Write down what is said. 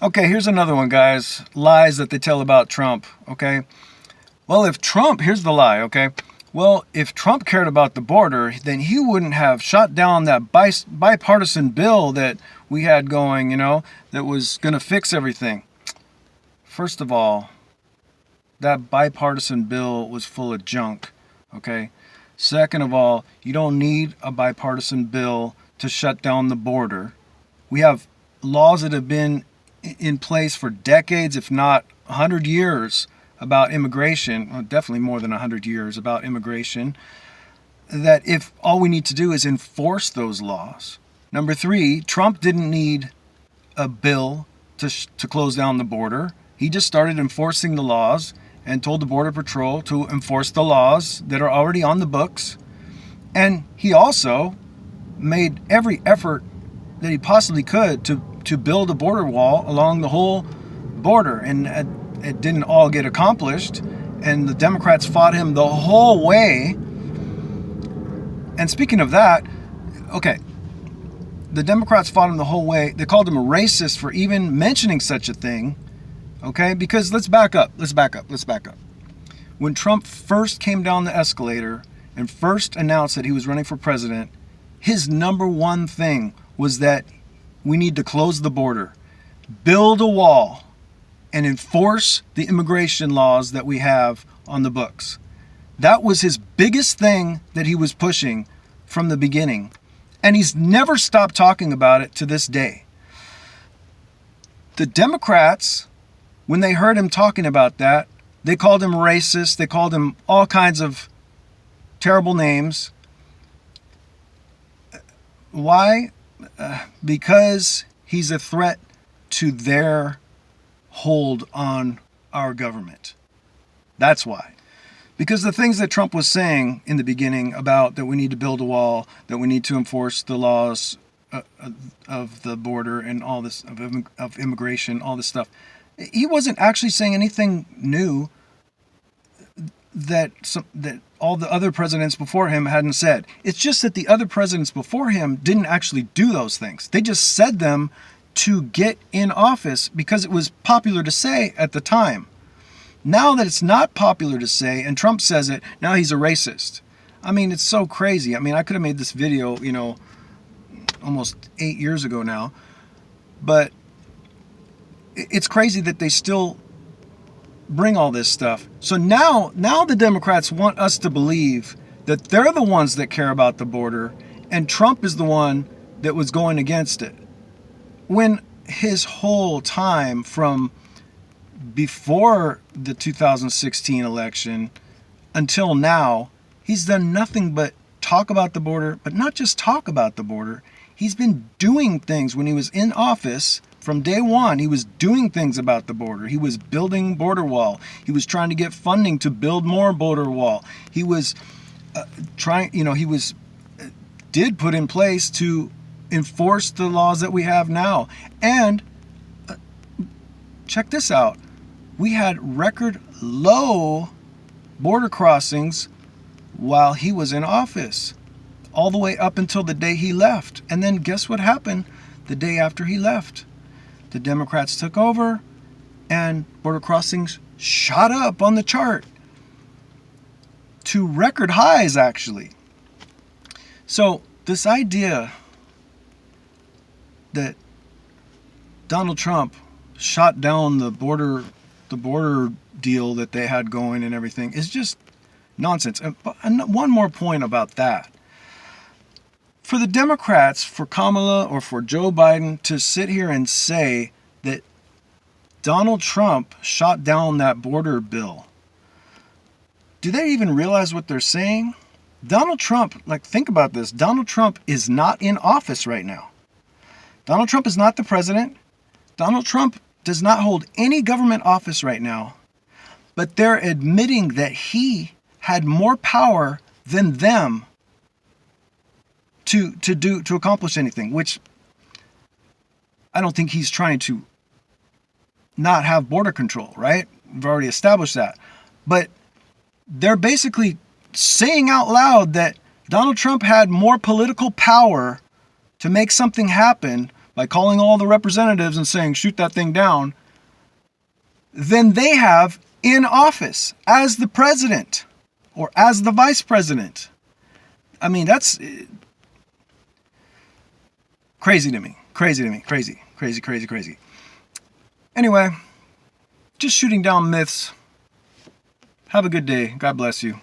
Okay, here's another one, guys. Lies that they tell about Trump, okay? Well, here's the lie, okay? Well, if Trump cared about the border, then he wouldn't have shot down that bipartisan bill that we had going, that was going to fix everything. First of all, that bipartisan bill was full of junk, okay? Second of all, you don't need a bipartisan bill to shut down the border. We have laws that have been in place for decades, if not 100 years, about immigration, well, definitely more than 100 years about immigration, that if all we need to do is enforce those laws. Number three, Trump didn't need a bill to close down the border. He just started enforcing the laws and told the Border Patrol to enforce the laws that are already on the books. And he also made every effort that he possibly could to build a border wall along the whole border. And it didn't all get accomplished. And the Democrats fought him the whole way. And speaking of that, okay, the Democrats fought him the whole way. They called him a racist for even mentioning such a thing. Okay, because let's back up. When Trump first came down the escalator and first announced that he was running for president, his number one thing was that we need to close the border, build a wall, and enforce the immigration laws that we have on the books. That was his biggest thing that he was pushing from the beginning. And he's never stopped talking about it to this day. The Democrats, when they heard him talking about that, they called him racist. They called him all kinds of terrible names. Why? Because he's a threat to their hold on our government. That's why. Because the things that Trump was saying in the beginning about that we need to build a wall, that we need to enforce the laws of the border and all this, of immigration, all this stuff, he wasn't actually saying anything new that all the other presidents before him hadn't said. It's just that the other presidents before him didn't actually do those things. They just said them to get in office because it was popular to say at the time. Now that it's not popular to say, and Trump says it, now he's a racist. I mean, it's so crazy. I mean, I could have made this video, almost 8 years ago now, but it's crazy that they still bring all this stuff. So now the Democrats want us to believe that they're the ones that care about the border and Trump is the one that was going against it. When his whole time from before the 2016 election until now, he's done nothing but talk about the border, but not just talk about the border. He's been doing things. When he was in office from day one, he was doing things about the border. He was building border wall. He was trying to get funding to build more border wall. He was did put in place to enforce the laws that we have now. And check this out. We had record low border crossings while he was in office, all the way up until the day he left. And then guess what happened the day after he left? The Democrats took over and border crossings shot up on the chart to record highs, actually. So this idea that Donald Trump shot down the border deal that they had going and everything is just nonsense. And one more point about that. For the Democrats, for Kamala or for Joe Biden to sit here and say that Donald Trump shot down that border bill, do they even realize what they're saying? Donald Trump, think about this. Donald Trump is not in office right now. Donald Trump is not the president. Donald Trump does not hold any government office right now. But they're admitting that he had more power than them to accomplish anything, which I don't think he's trying to not have border control, right? We've already established that. But they're basically saying out loud that Donald Trump had more political power to make something happen, by calling all the representatives and saying, shoot that thing down, than they have in office as the president or as the vice president. I mean, that's crazy to me. Crazy to me. Crazy. Crazy, crazy, crazy. Anyway, just shooting down myths. Have a good day. God bless you.